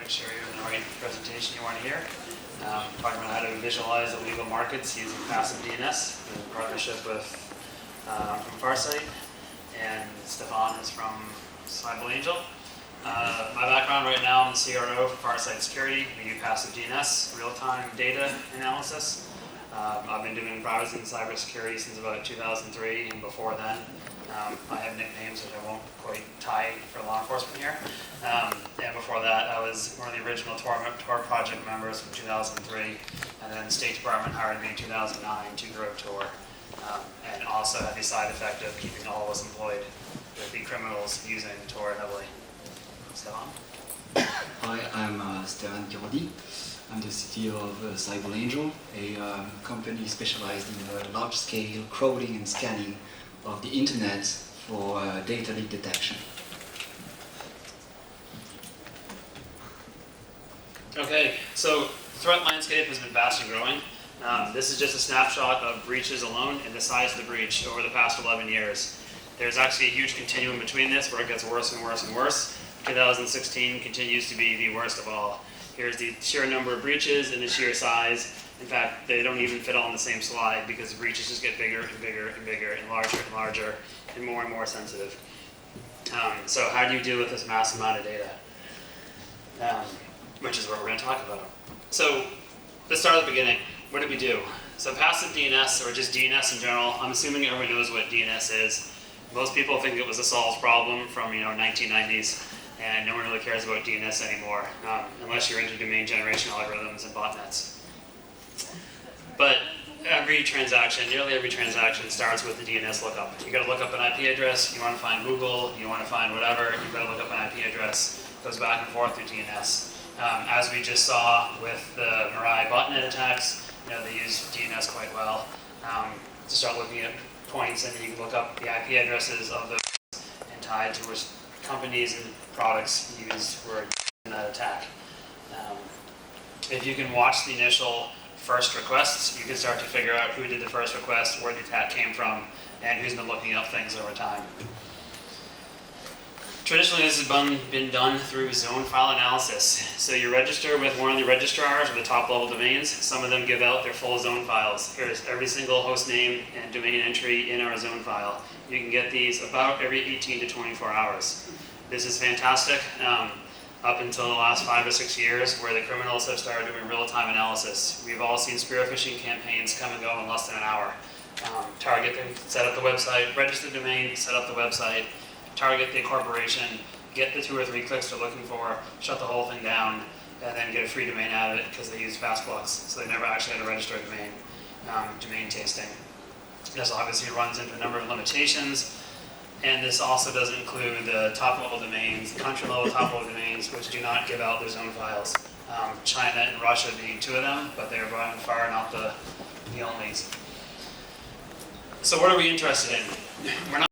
make sure you're in the right presentation you want to hear. Talking about how to visualize the legal markets using passive DNS in partnership with from Farsight, and Stefan is from Cyber Angel. My background right now, I'm the CRO for Farsight Security. We do passive DNS, real-time data analysis. I've been doing privacy and cybersecurity since about 2003, and before then, I have nicknames which I won't quite tie for law enforcement here. And before that, I was one of the original Tor project members from 2003, and then the State Department hired me in 2009 to grow Tor, and also had the side effect of keeping all of us employed with the criminals using Tor heavily. Stevan? Hi, I'm Stevan Keraudy. I'm the CTO of Cyber Angel, a company specialized in large-scale crawling and scanning of the internet for data leak detection. Okay, so the threat landscape has been fast and growing. This is just a snapshot of breaches alone and the size of the breach over the past 11 years. There's actually a huge continuum between this where it gets worse and worse and worse. 2016 continues to be the worst of all. Here's the sheer number of breaches and the sheer size. In fact, they don't even fit all on the same slide because the breaches just get bigger and bigger and bigger and larger and more sensitive. So how do you deal with this massive amount of data? Which is what we're going to talk about. So let's start at the beginning. What did we do? So passive DNS, or just DNS in general, I'm assuming everyone knows what DNS is. Most people think it was a solved problem from 1990s. And no one really cares about DNS anymore, unless you're into domain generation algorithms and botnets. But every transaction, nearly every transaction starts with the DNS lookup. You got to look up an IP address, you want to find Google, you want to find whatever, you've got to look up an IP address. It goes back and forth through DNS. As we just saw with the Mirai botnet attacks, they use DNS quite well to start looking at points, and you can look up the IP addresses of those and tied to which companies and products used were in that attack. If you can watch the initial first requests, you can start to figure out who did the first request, where the attack came from, and who's been looking up things over time. Traditionally, this has been done through zonefile analysis. So you register with one of the registrars or the top-level domains. Some of them give out their full zone files. Here's every single host name and domain entry in our zone file. You can get these about every 18 to 24 hours. This is fantastic up until the last 5 or 6 years where the criminals have started doing real-time analysis. We've all seen spear phishing campaigns come and go in less than an hour. Target them, set up the website, register the domain, set up the website, target the corporation, get the 2 or 3 clicks they're looking for, shut the whole thing down, and then get a free domain out of it because they use fast blocks, so they never actually had to register a domain. Domain tasting. This obviously runs into a number of limitations. And this also doesn't include the top-level domains, country-level top-level domains, which do not give out their zone files. China and Russia being 2 of them, but they're by far not the onlys. So what are we interested in? We're not